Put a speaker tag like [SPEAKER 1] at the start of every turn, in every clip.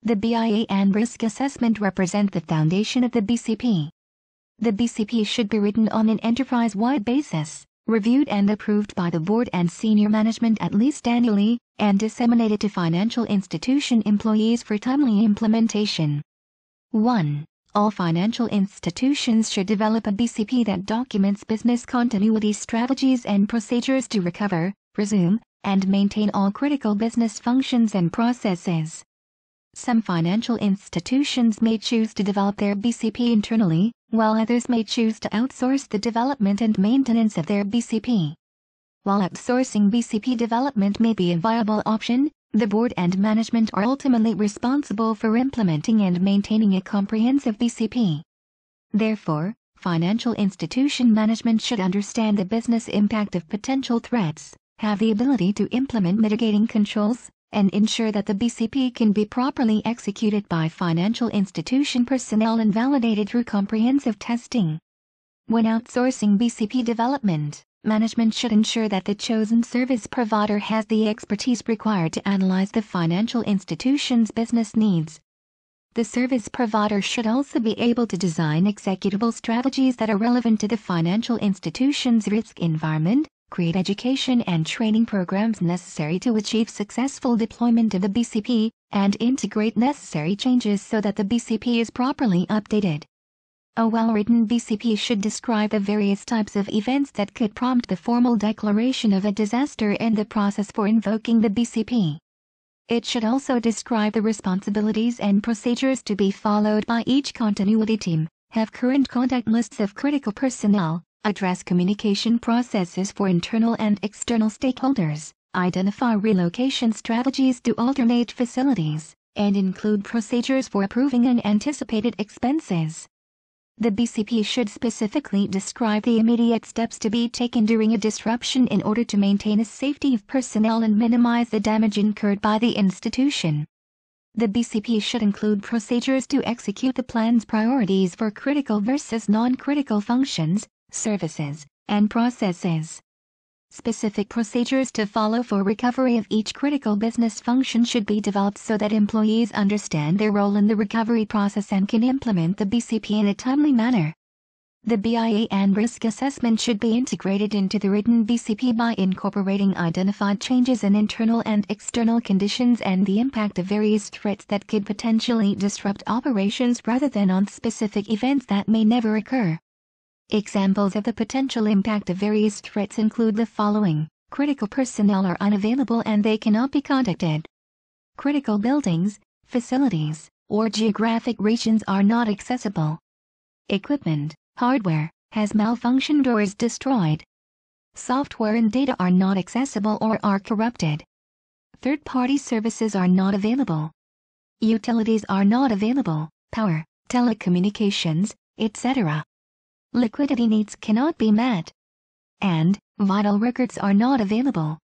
[SPEAKER 1] The BIA and risk assessment represent the foundation of the BCP. The BCP should be written on an enterprise-wide basis, reviewed and approved by the board and senior management at least annually, and disseminated to financial institution employees for timely implementation. 1. All financial institutions should develop a BCP that documents business continuity strategies and procedures to recover, resume, and maintain all critical business functions and processes. Some financial institutions may choose to develop their BCP internally, while others may choose to outsource the development and maintenance of their BCP. While outsourcing BCP development may be a viable option, the board and management are ultimately responsible for implementing and maintaining a comprehensive BCP. Therefore, financial institution management should understand the business impact of potential threats, have the ability to implement mitigating controls, and ensure that the BCP can be properly executed by financial institution personnel and validated through comprehensive testing. When outsourcing BCP development, management should ensure that the chosen service provider has the expertise required to analyze the financial institution's business needs. The service provider should also be able to design executable strategies that are relevant to the financial institution's risk environment, create education and training programs necessary to achieve successful deployment of the BCP, and integrate necessary changes so that the BCP is properly updated. A well-written BCP should describe the various types of events that could prompt the formal declaration of a disaster and the process for invoking the BCP. It should also describe the responsibilities and procedures to be followed by each continuity team, have current contact lists of critical personnel, address communication processes for internal and external stakeholders, identify relocation strategies to alternate facilities, and include procedures for approving unanticipated expenses. The BCP should specifically describe the immediate steps to be taken during a disruption in order to maintain the safety of personnel and minimize the damage incurred by the institution. The BCP should include procedures to execute the plan's priorities for critical versus non-critical functions, services, and processes. Specific procedures to follow for recovery of each critical business function should be developed so that employees understand their role in the recovery process and can implement the BCP in a timely manner. The BIA and risk assessment should be integrated into the written BCP by incorporating identified changes in internal and external conditions and the impact of various threats that could potentially disrupt operations rather than on specific events that may never occur. Examples of the potential impact of various threats include the following: critical personnel are unavailable and they cannot be contacted. Critical buildings, facilities, or geographic regions are not accessible. Equipment, hardware, has malfunctioned or is destroyed. Software and data are not accessible or are corrupted. Third-party services are not available. Utilities are not available, power, telecommunications, etc. Liquidity needs cannot be met. And vital records are not available.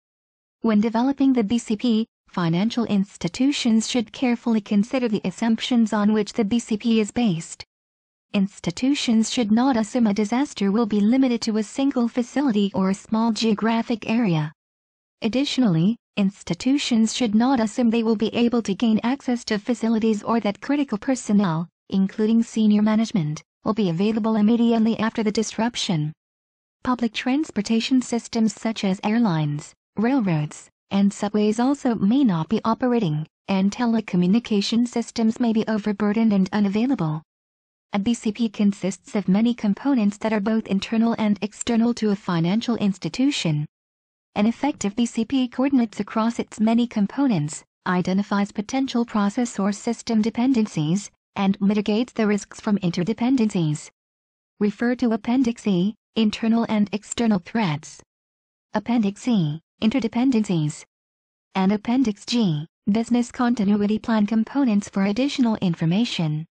[SPEAKER 1] When developing the BCP, financial institutions should carefully consider the assumptions on which the BCP is based. Institutions should not assume a disaster will be limited to a single facility or a small geographic area. Additionally, institutions should not assume they will be able to gain access to facilities or that critical personnel, including senior management, will be available immediately after the disruption. Public transportation systems such as airlines, railroads, and subways also may not be operating, and telecommunication systems may be overburdened and unavailable. A BCP consists of many components that are both internal and external to a financial institution. An effective BCP coordinates across its many components, identifies potential process or system dependencies, and mitigates the risks from interdependencies. Refer to Appendix E, Internal and External Threats. Appendix E, Interdependencies. And Appendix G, Business Continuity Plan Components for additional information.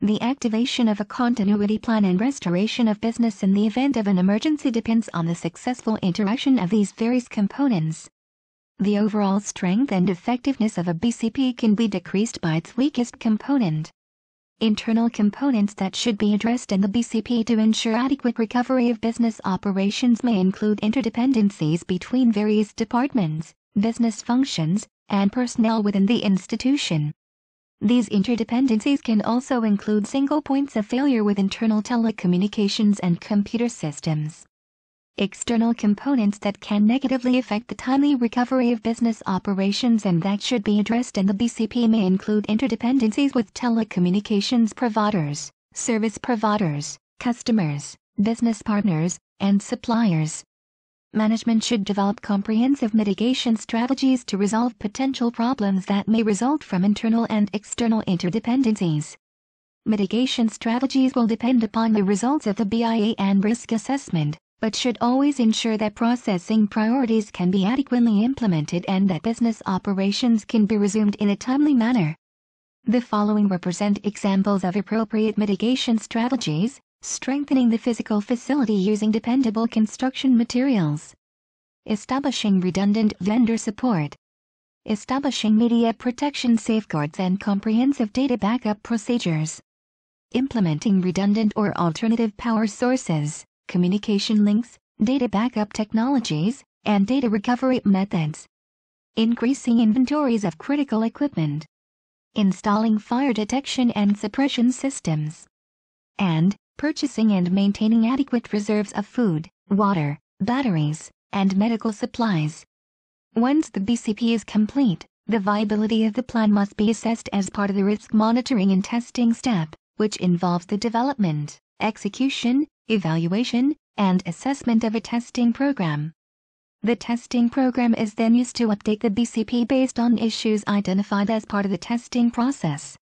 [SPEAKER 1] The activation of a continuity plan and restoration of business in the event of an emergency depends on the successful interaction of these various components. The overall strength and effectiveness of a BCP can be decreased by its weakest component. Internal components that should be addressed in the BCP to ensure adequate recovery of business operations may include interdependencies between various departments, business functions, and personnel within the institution. These interdependencies can also include single points of failure with internal telecommunications and computer systems. External components that can negatively affect the timely recovery of business operations and that should be addressed in the BCP may include interdependencies with telecommunications providers, service providers, customers, business partners, and suppliers. Management should develop comprehensive mitigation strategies to resolve potential problems that may result from internal and external interdependencies. Mitigation strategies will depend upon the results of the BIA and risk assessment, but should always ensure that processing priorities can be adequately implemented and that business operations can be resumed in a timely manner. The following represent examples of appropriate mitigation strategies: strengthening the physical facility using dependable construction materials, establishing redundant vendor support, establishing media protection safeguards and comprehensive data backup procedures, implementing redundant or alternative power sources, communication links, data backup technologies, and data recovery methods, increasing inventories of critical equipment, installing fire detection and suppression systems, and purchasing and maintaining adequate reserves of food, water, batteries, and medical supplies. Once the BCP is complete, the viability of the plan must be assessed as part of the risk monitoring and testing step, which involves the development, execution, evaluation, and assessment of a testing program. The testing program is then used to update the BCP based on issues identified as part of the testing process.